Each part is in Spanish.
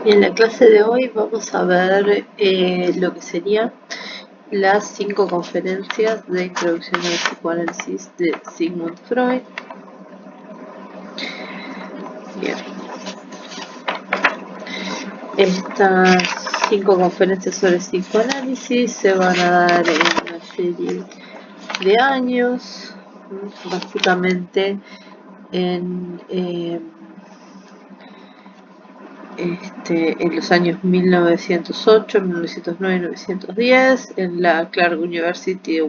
Y en la clase de hoy vamos a ver lo que serían las 5 conferencias de introducción al psicoanálisis de Sigmund Freud. Bien, estas 5 conferencias sobre psicoanálisis se van a dar en una serie de años, básicamente en los años 1908, 1909 y 1910 en la Clark University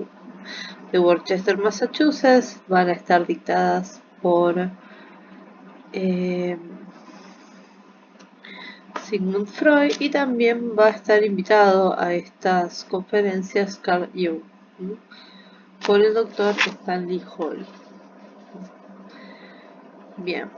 de Worcester, Massachusetts. Van a estar dictadas por eh, Sigmund Freud, y también va a estar invitado a estas conferencias Carl Jung por el doctor Stanley Hall. Bien.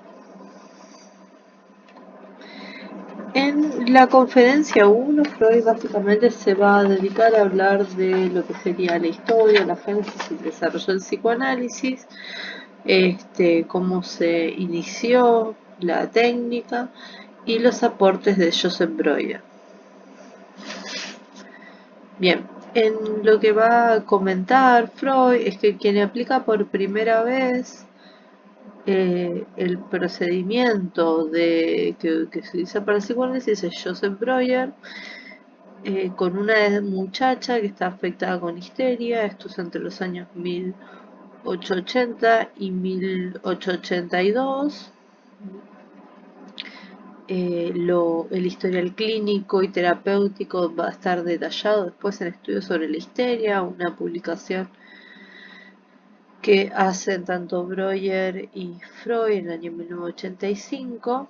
En la conferencia 1, Freud básicamente se va a dedicar a hablar de lo que sería la historia, la génesis y el desarrollo del psicoanálisis, cómo se inició la técnica y los aportes de Joseph Breuer. Bien, en lo que va a comentar Freud es que quien aplica por primera vez el procedimiento que se utiliza para el psicoanálisis es Joseph Breuer, con una muchacha que está afectada con histeria. Esto es entre los años 1880 y 1882. El historial clínico y terapéutico va a estar detallado después en estudios sobre la histeria, una publicación que hacen tanto Breuer y Freud en el año 1985.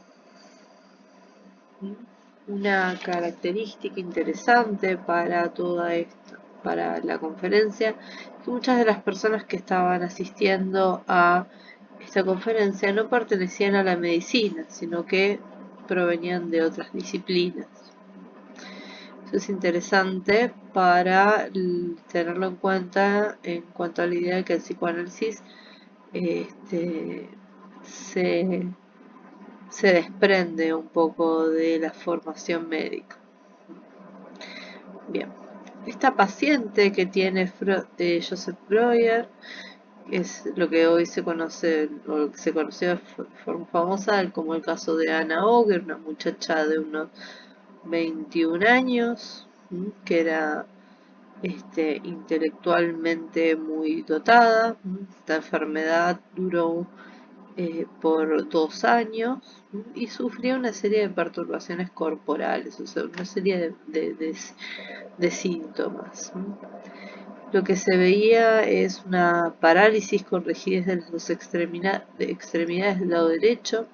Una característica interesante para toda esta, para la conferencia, que muchas de las personas que estaban asistiendo a esta conferencia no pertenecían a la medicina, sino que provenían de otras disciplinas. Eso es interesante para tenerlo en cuanto a la idea de que el psicoanálisis se desprende un poco de la formación médica. Bien, esta paciente que tiene Joseph Breuer es lo que hoy se conoce, o lo que se conoció de forma famosa como el caso de Anna Auger, una muchacha de unos 21 años, que era intelectualmente muy dotada. Esta enfermedad duró por 2 años y sufrió una serie de perturbaciones corporales, o sea, una serie de síntomas. Lo que se veía es una parálisis con rigidez de las dos extremidades del lado derecho,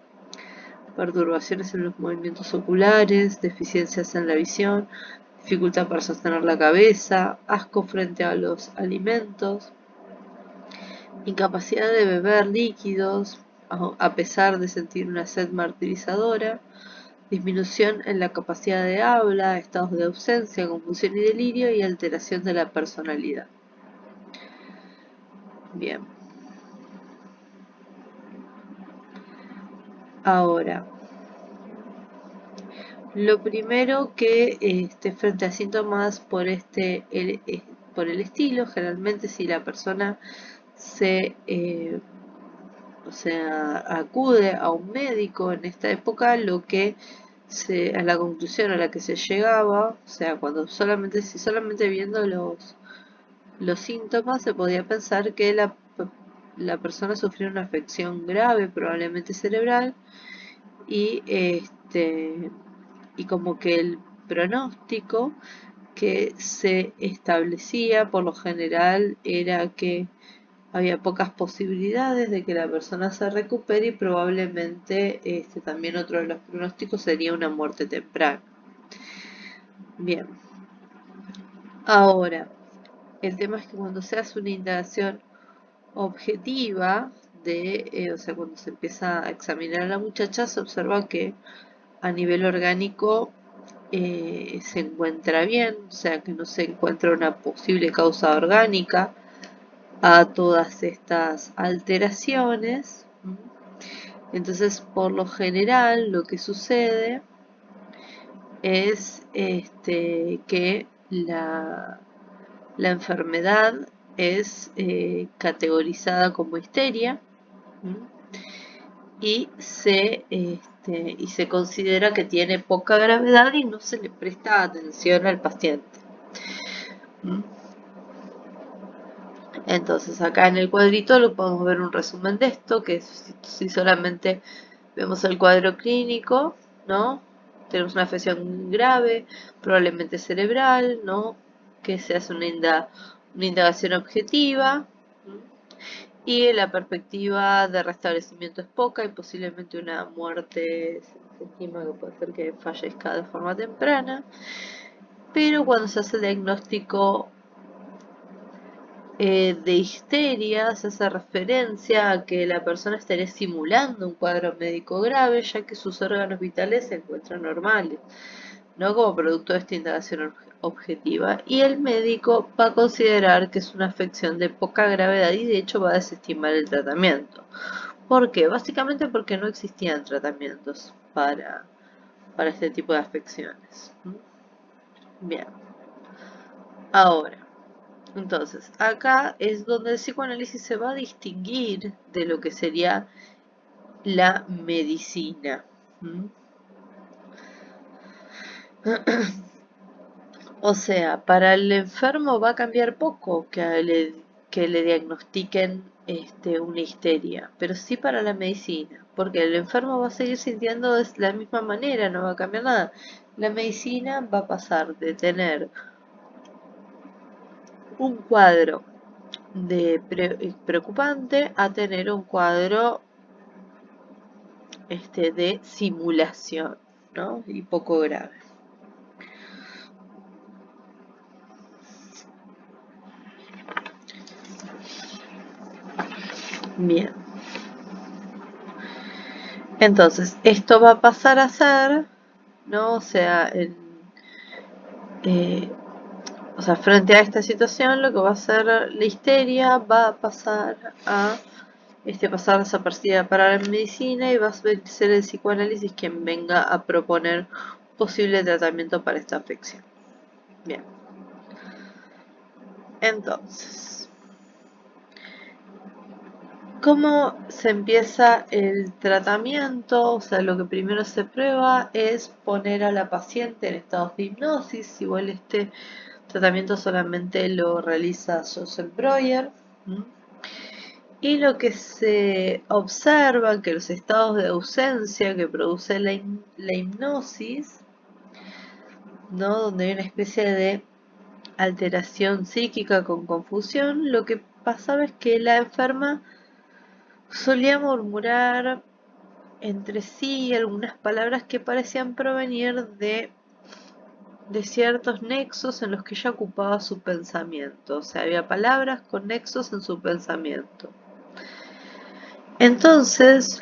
perturbaciones en los movimientos oculares, deficiencias en la visión, dificultad para sostener la cabeza, asco frente a los alimentos, incapacidad de beber líquidos a pesar de sentir una sed martirizadora, disminución en la capacidad de habla, estados de ausencia, confusión y delirio, y alteración de la personalidad. Bien. Ahora, lo primero que frente a síntomas por el estilo, generalmente si la persona acude a un médico en esta época, a la conclusión a la que se llegaba, o sea, si solamente viendo los síntomas se podía pensar que la persona sufrió una afección grave, probablemente cerebral, y y como que el pronóstico que se establecía por lo general era que había pocas posibilidades de que la persona se recupere, y probablemente también otro de los pronósticos sería una muerte temprana. Bien, ahora, el tema es que cuando se hace una indagación objetiva o sea, cuando se empieza a examinar a la muchacha, se observa que a nivel orgánico se encuentra bien, o sea que no se encuentra una posible causa orgánica a todas estas alteraciones. Entonces, por lo general, lo que sucede es que la enfermedad es categorizada como histeria. ¿M? Y se considera que tiene poca gravedad y no se le presta atención al paciente. ¿M? Entonces acá en el cuadrito lo podemos ver un resumen de esto, que si solamente vemos el cuadro clínico, ¿no? Tenemos una afección grave, probablemente cerebral, ¿no? Que se hace una indagación objetiva. Y la perspectiva de restablecimiento es poca y posiblemente una muerte se estima que puede ser que fallezca de forma temprana. Pero cuando se hace el diagnóstico de histeria, se hace referencia a que la persona estaría simulando un cuadro médico grave, ya que sus órganos vitales se encuentran normales, no como producto de esta indagación objetiva. Y el médico va a considerar que es una afección de poca gravedad y de hecho va a desestimar el tratamiento. ¿Por qué? Básicamente porque no existían tratamientos para este tipo de afecciones. Bien. Ahora, entonces, acá es donde el psicoanálisis se va a distinguir de lo que sería la medicina. O sea, para el enfermo va a cambiar poco que le diagnostiquen una histeria, pero sí para la medicina, porque el enfermo va a seguir sintiendo de la misma manera, no va a cambiar nada. La medicina va a pasar de tener un cuadro preocupante a tener un cuadro de simulación, ¿no? Y poco grave. Bien. Entonces, esto va a pasar a ser, ¿no? O sea, frente a esta situación, lo que va a ser la histeria va a pasar a pasar desapercibida para la medicina y va a ser el psicoanálisis quien venga a proponer posible tratamiento para esta afección. Bien. Entonces, ¿cómo se empieza el tratamiento? O sea, lo que primero se prueba es poner a la paciente en estados de hipnosis. Igual este tratamiento solamente lo realiza Joseph Breuer. Y lo que se observa que los estados de ausencia que produce la hipnosis, ¿no? Donde hay una especie de alteración psíquica con confusión, lo que pasaba es que la enferma solía murmurar entre sí algunas palabras que parecían provenir de ciertos nexos en los que ella ocupaba su pensamiento. O sea, había palabras con nexos en su pensamiento. Entonces,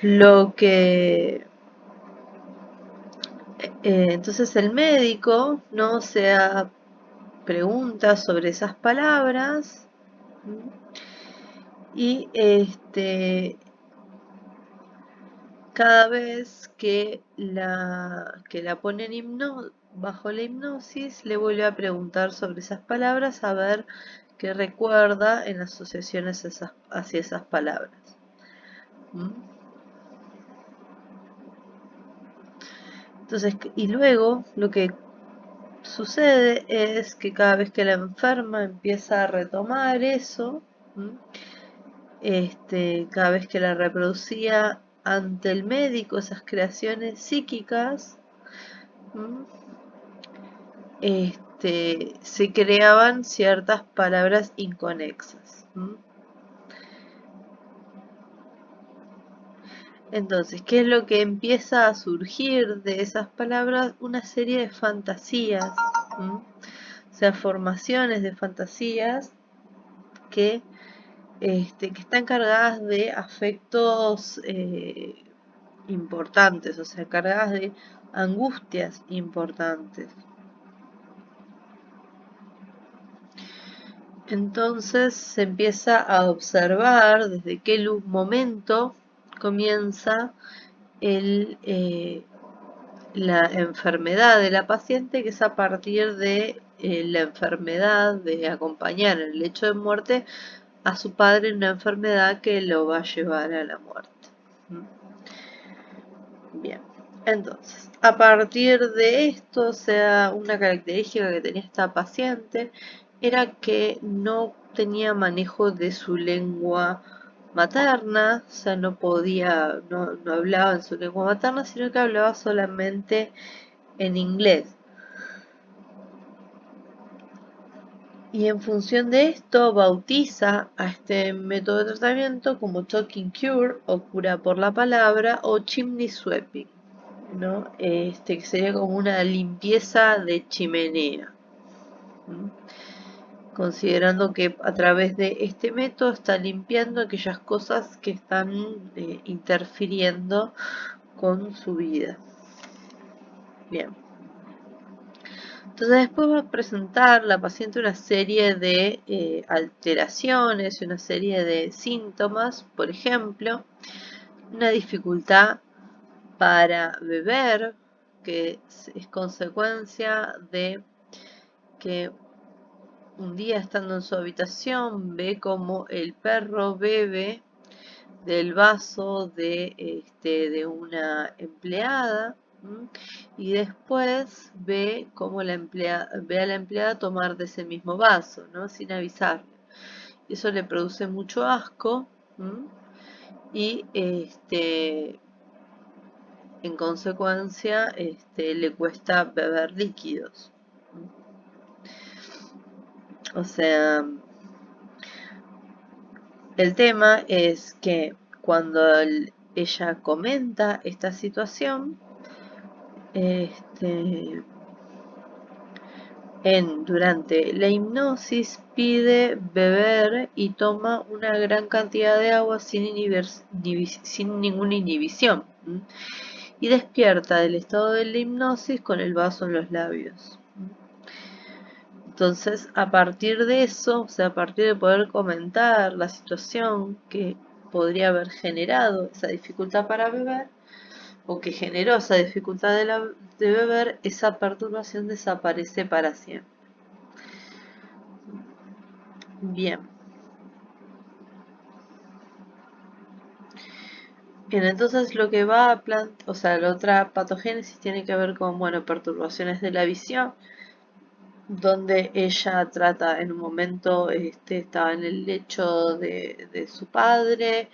entonces el médico no se pregunta sobre esas palabras y cada vez que la ponen bajo la hipnosis, le vuelve a preguntar sobre esas palabras a ver qué recuerda en asociaciones hacia esas palabras. Entonces, y luego lo que sucede es que cada vez que la enferma empieza a retomar eso, cada vez que la reproducía ante el médico, esas creaciones psíquicas, se creaban ciertas palabras inconexas. Entonces, ¿qué es lo que empieza a surgir de esas palabras? Una serie de fantasías, o sea, formaciones de fantasías que están cargadas de afectos importantes, o sea, cargadas de angustias importantes. Entonces se empieza a observar desde qué momento comienza la enfermedad de la paciente, que es a partir de la enfermedad, de acompañar en el lecho de muerte a su padre en una enfermedad que lo va a llevar a la muerte. Bien, entonces, a partir de esto, o sea, una característica que tenía esta paciente era que no tenía manejo de su lengua materna, o sea, no podía, no hablaba en su lengua materna, sino que hablaba solamente en inglés. Y en función de esto bautiza a este método de tratamiento como Talking Cure o cura por la palabra o Chimney Sweeping, ¿no? Que sería como una limpieza de chimenea. Considerando que a través de este método está limpiando aquellas cosas que están interfiriendo con su vida. Bien. Entonces después va a presentar la paciente una serie de alteraciones, una serie de síntomas, por ejemplo, una dificultad para beber, que es consecuencia de que un día estando en su habitación ve como el perro bebe del vaso de una empleada. Y después ve a la empleada tomar de ese mismo vaso, ¿no? Sin avisarle. Eso le produce mucho asco. Y en consecuencia le cuesta beber líquidos. O sea, el tema es que cuando ella comenta esta situación, durante la hipnosis pide beber y toma una gran cantidad de agua sin ninguna inhibición. Y despierta del estado de la hipnosis con el vaso en los labios. Entonces, a partir de eso, o sea, a partir de poder comentar la situación que podría haber generado esa dificultad para beber, o que generó esa dificultad de beber, esa perturbación desaparece para siempre. Bien. Bien, entonces lo que va a o sea, la otra patogénesis tiene que ver con, bueno, perturbaciones de la visión, donde ella trata en un momento, estaba en el lecho de su padre,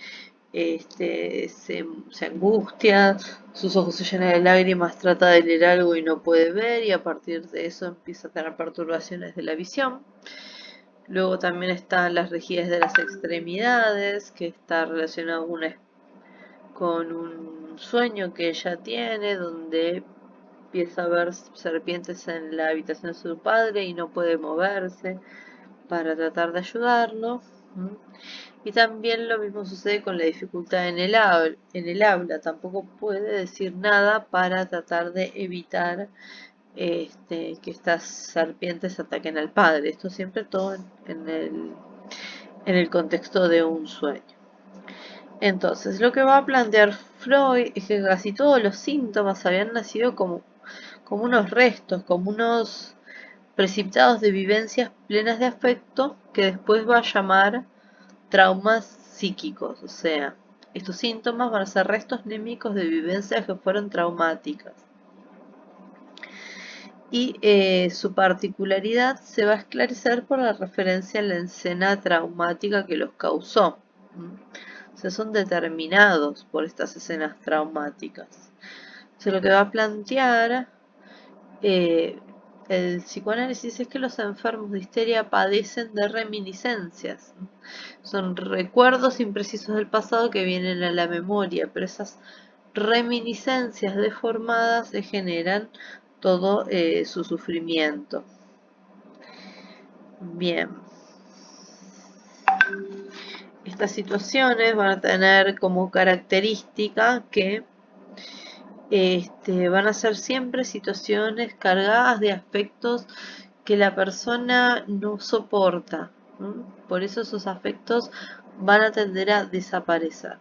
se angustia, sus ojos se llenan de lágrimas, trata de leer algo y no puede ver, y a partir de eso empieza a tener perturbaciones de la visión. Luego también están las rigidez de las extremidades, que está relacionado con un sueño que ella tiene, donde empieza a ver serpientes en la habitación de su padre y no puede moverse para tratar de ayudarlo. Y también lo mismo sucede con la dificultad en el habla. Tampoco puede decir nada para tratar de evitar que estas serpientes ataquen al padre. Esto siempre todo en el contexto de un sueño. Entonces, lo que va a plantear Freud es que casi todos los síntomas habían nacido como unos restos, como unos precipitados de vivencias plenas de afecto que después va a llamar traumas psíquicos. O sea, estos síntomas van a ser restos némicos de vivencias que fueron traumáticas. Y su particularidad se va a esclarecer por la referencia a la escena traumática que los causó. O sea, son determinados por estas escenas traumáticas. O sea, lo que va a plantear el psicoanálisis es que los enfermos de histeria padecen de reminiscencias. Son recuerdos imprecisos del pasado que vienen a la memoria, pero esas reminiscencias deformadas le generan todo su sufrimiento. Bien. Estas situaciones van a tener como característica que van a ser siempre situaciones cargadas de afectos que la persona no soporta. Por eso esos afectos van a tender a desaparecer.